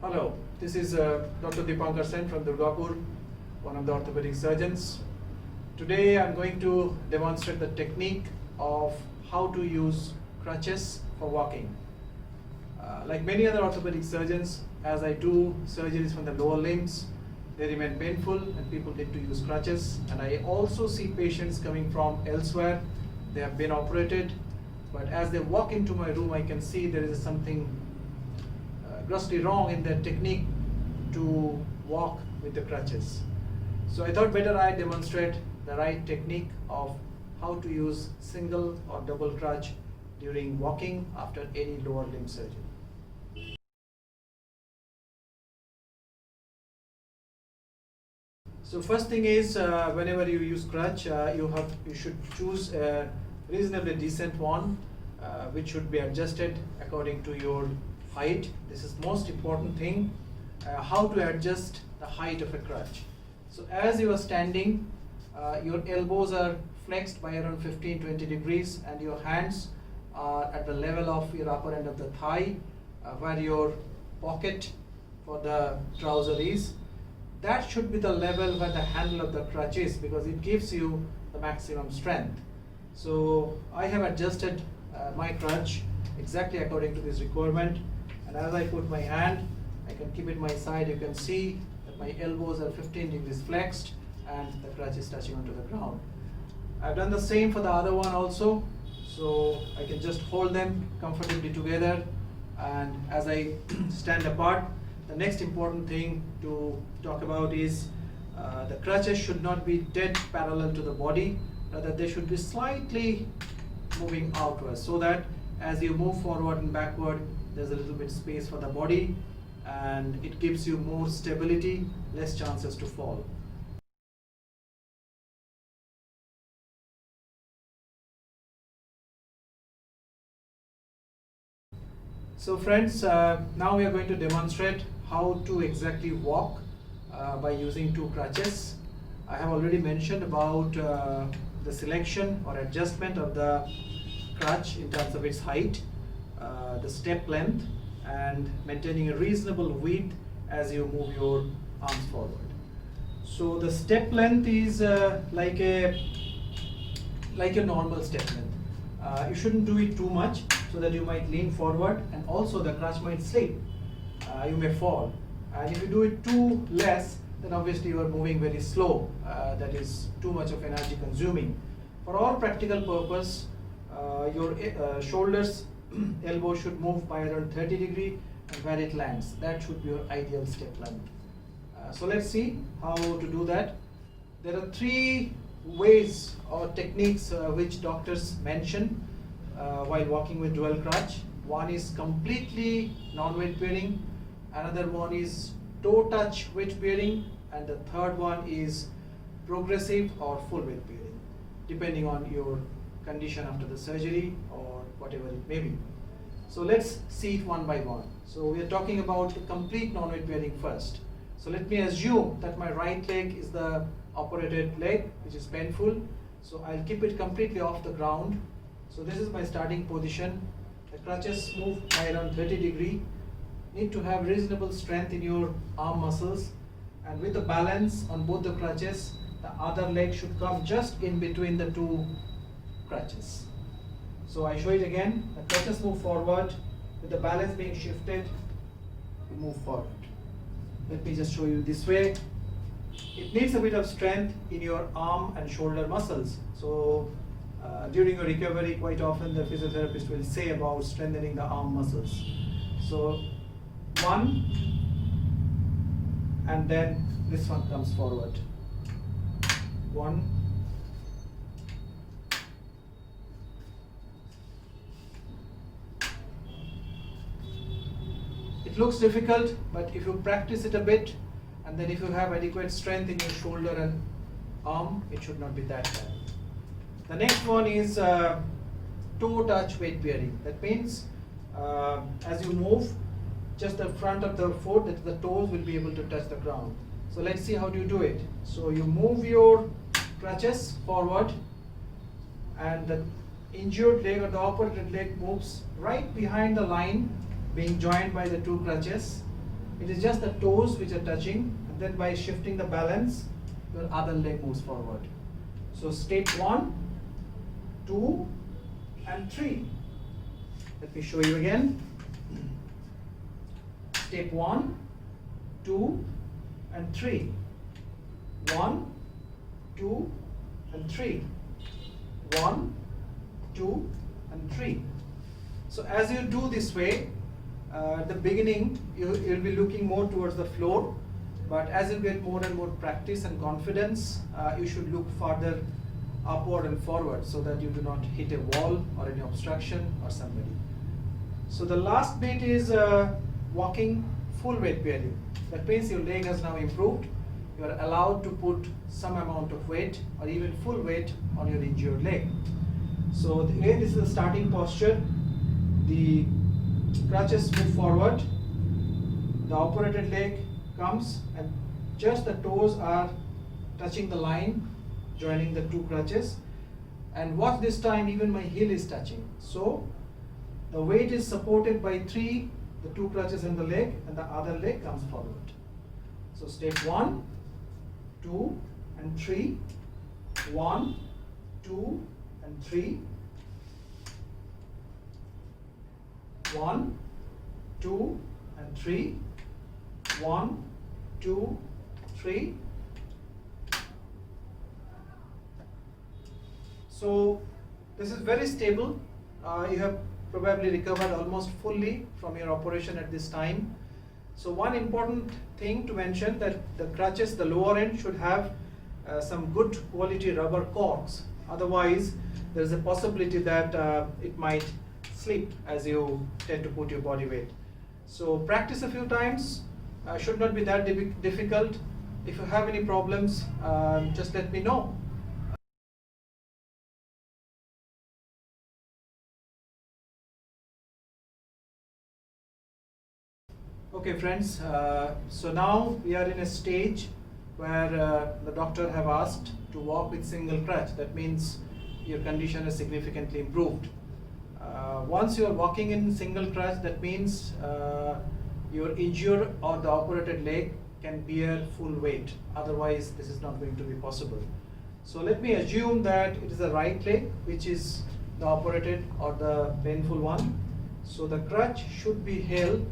Hello, this is Dr. Dipankar Sen from Durgapur, one of the orthopedic surgeons. Today I'm going to demonstrate the technique of how to use crutches for walking. Like many other orthopedic surgeons, as I do surgeries from the lower limbs, they remain painful and people need to use crutches. And I also see patients coming from elsewhere. They have been operated, but as they walk into my room, I can see there is something grossly wrong in their technique to walk with the crutches. So I thought better I demonstrate the right technique of how to use single or double crutch during walking after any lower limb surgery. So first thing is, whenever you use crutch, you should choose a reasonably decent one, which should be adjusted according to your height. This is most important thing, how to adjust the height of a crutch. So as you are standing, your elbows are flexed by around 15-20 degrees and your hands are at the level of your upper end of the thigh, where your pocket for the trouser is. That should be the level where the handle of the crutch is, because it gives you the maximum strength. So I have adjusted my crutch exactly according to this requirement. And as I put my hand, I can keep it my side. You can see that my elbows are 15 degrees flexed and the crutch is touching onto the ground. I've done the same for the other one also. So I can just hold them comfortably together. And as I stand apart, the next important thing to talk about is the crutches should not be dead parallel to the body. Rather, they should be slightly moving outwards, so that as you move forward and backward, there's a little bit space for the body and it gives you more stability, less chances to fall. So friends, now we are going to demonstrate how to exactly walk by using two crutches. I have already mentioned about the selection or adjustment of the crutch in terms of its height, the step length, and maintaining a reasonable width as you move your arms forward. So the step length is like a normal step length. You shouldn't do it too much, so that you might lean forward and also the crutch might slip. You may fall. And if you do it too less, then obviously you are moving very slow. That is too much of energy consuming. For all practical purpose, your shoulders, elbow should move by around 30 degrees and where it lands. That should be your ideal step length. So let's see how to do that. There are three ways or techniques which doctors mention while walking with dual crutch. One is completely non-weight bearing, another one is toe touch weight bearing, and the third one is progressive or full weight bearing, depending on your condition after the surgery or whatever it may be. So let's see it one by one. So we are talking about complete non-weight bearing first. So let me assume that my right leg is the operated leg, which is painful. So I'll keep it completely off the ground. So this is my starting position. The crutches move by around 30 degrees. Need to have reasonable strength in your arm muscles. And with the balance on both the crutches, the other leg should come just in between the two crutches. So I show it again. The crutches move forward. With the balance being shifted, we move forward. Let me just show you this way. It needs a bit of strength in your arm and shoulder muscles. So during your recovery, quite often the physiotherapist will say about strengthening the arm muscles. So one, and then this one comes forward. One, it looks difficult, but if you practice it a bit, and then if you have adequate strength in your shoulder and arm, it should not be that bad. The next one is toe touch weight bearing. That means as you move, just the front of the foot, that the toes will be able to touch the ground. So let's see how do you do it. So you move your crutches forward and the injured leg or the operated leg moves right behind the line being joined by the two crutches, It is just the toes which are touching, and then by shifting the balance, your other leg moves forward. So step 1, 2, and 3. Let me show you again. Step 1, 2, and 3. 1, 2, and 3. 1, 2, and 3. So as you do this way, at the beginning you'll be looking more towards the floor, but as you get more and more practice and confidence, you should look further upward and forward so that you do not hit a wall or any obstruction or somebody. So the last bit is walking full weight bearing. That means your leg has now improved. You are allowed to put some amount of weight or even full weight on your injured leg. So again, this is the starting posture. The crutches move forward. The operated leg comes and just the toes are touching the line, joining the two crutches. And watch this time, even my heel is touching. So the weight is supported by the two crutches in the leg, and the other leg comes forward. So step 1, 2, and 3. 1, 2, and 3. 1, 2, and 3. 1, 2, 3. So this is very stable. You have probably recovered almost fully from your operation at this time. So one important thing to mention, that the crutches, the lower end, should have some good quality rubber corks. Otherwise, there is a possibility that it might slip as you tend to put your body weight. So practice a few times. Should not be that difficult. If you have any problems, just let me know. Okay friends, so now we are in a stage where the doctor have asked to walk with single crutch. That means your condition has significantly improved. Once you are walking in single crutch, that means your injured or the operated leg can bear full weight. Otherwise, this is not going to be possible. So let me assume that it is the right leg which is the operated or the painful one. So the crutch should be held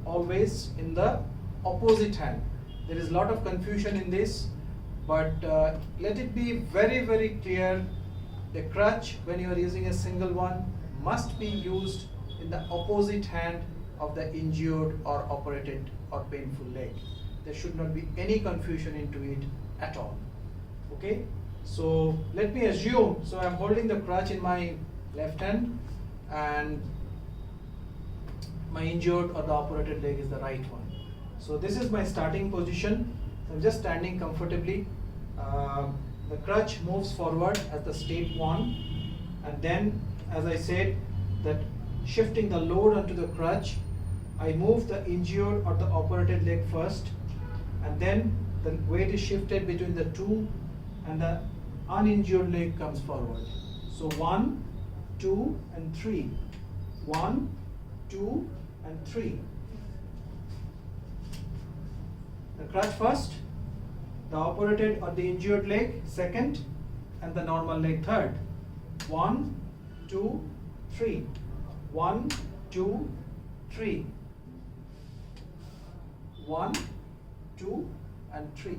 always in the opposite hand. There is a lot of confusion in this, but let it be very, very clear. The crutch, when you are using a single one, must be used in the opposite hand of the injured or operated or painful leg. There should not be any confusion into it at all. Okay, so let me assume, so I'm holding the crutch in my left hand and my injured or the operated leg is the right one. So this is my starting position. I'm just standing comfortably. The crutch moves forward at the step 1, and then, as I said, that shifting the load onto the crutch, I move the injured or the operated leg first, and then the weight is shifted between the two and the uninjured leg comes forward. So 1, 2, and 3. 1, 2, and 3. The crutch first, the operated or the injured leg second, and the normal leg third. 1, 2, 3. 1, 2, 3. 1, 2, and 3.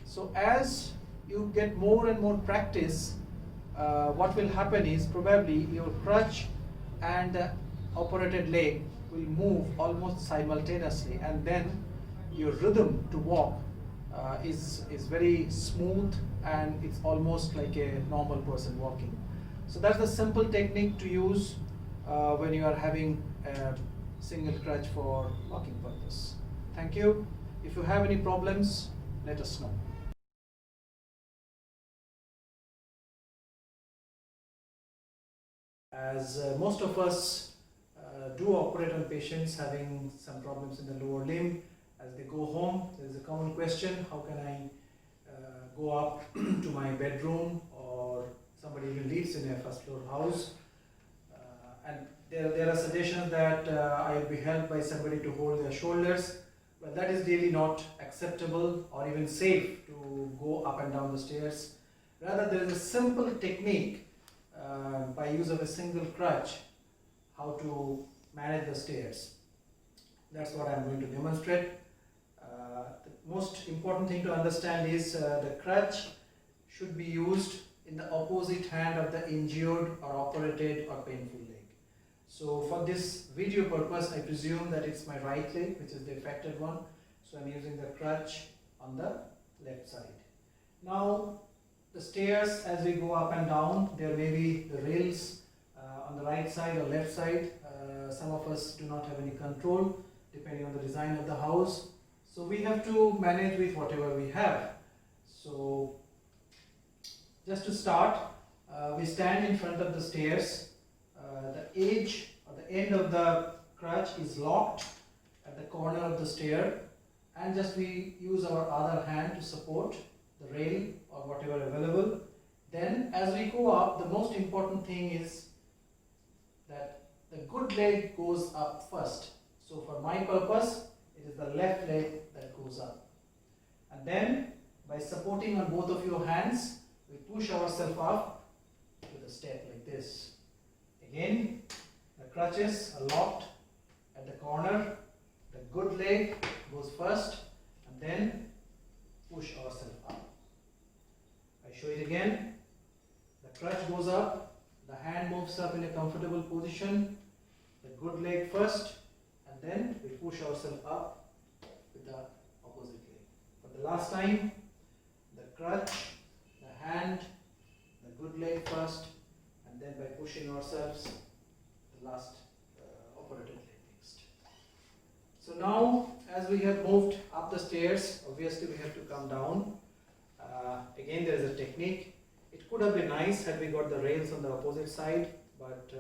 So as you get more and more practice, what will happen is probably your crutch and the operated leg will move almost simultaneously, and then your rhythm to walk is very smooth, and it's almost like a normal person walking. So that's the simple technique to use when you are having a single crutch for walking purpose. Thank you. If you have any problems, let us know. As most of us do operate on patients having some problems in the lower limb, as they go home, there is a common question: how can I go up to my bedroom, or somebody even lives in a first floor house, and there are suggestions that I will be helped by somebody to hold their shoulders. Well, that is really not acceptable or even safe to go up and down the stairs. Rather, there is a simple technique by use of a single crutch how to manage the stairs. That's what I'm going to demonstrate. The most important thing to understand is the crutch should be used in the opposite hand of the injured or operated or painful leg. So for this video purpose, I presume that it's my right leg which is the affected one. So I'm using the crutch on the left side. Now the stairs, as we go up and down, there may be the rails on the right side or left side. Some of us do not have any control depending on the design of the house. So we have to manage with whatever we have. So just to start, we stand in front of the stairs. The edge or the end of the crutch is locked at the corner of the stair, and just we use our other hand to support the rail or whatever available. Then as we go up, the most important thing is that the good leg goes up first. So for my purpose, it is the left leg that goes up. And then by supporting on both of your hands, we push ourselves up to the step like this. Again, the crutches are locked at the corner. The good leg goes first and then push ourselves up. I show it again. The crutch goes up, the hand moves up in a comfortable position, the good leg first, and then we push ourselves up with the opposite leg. For the last time, the crutch, the hand, the good leg first, and then by pushing ourselves, the last operated leg next. So now, as we have moved up the stairs, obviously we have to come down. Again, there is a technique. It could have been nice had we got the rails on the opposite side, but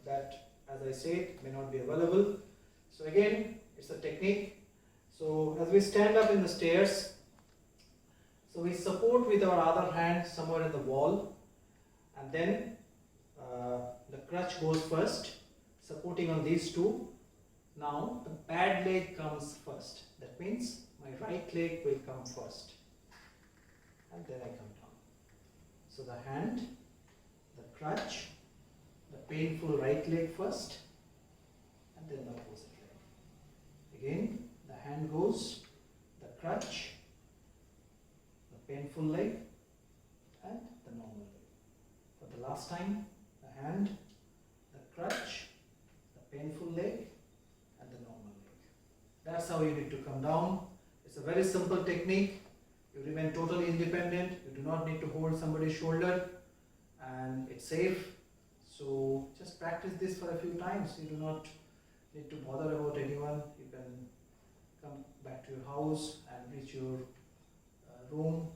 that, as I said, may not be available. So again, it's a technique. So as we stand up in the stairs, so we support with our other hand somewhere in the wall, and then the crutch goes first, supporting on these two. Now the bad leg comes first. That means my right leg will come first, and then I come down. So the hand, the crutch, the painful right leg first, and then the opposite leg. Again, the hand goes, the crutch, the painful leg, and the normal leg. For the last time, the hand, the crutch, the painful leg, and the normal leg. That's how you need to come down. It's a very simple technique. You remain totally independent. You do not need to hold somebody's shoulder, and it's safe. So just practice this for a few times. You do not need to bother about anyone. You can come back to your house and reach your room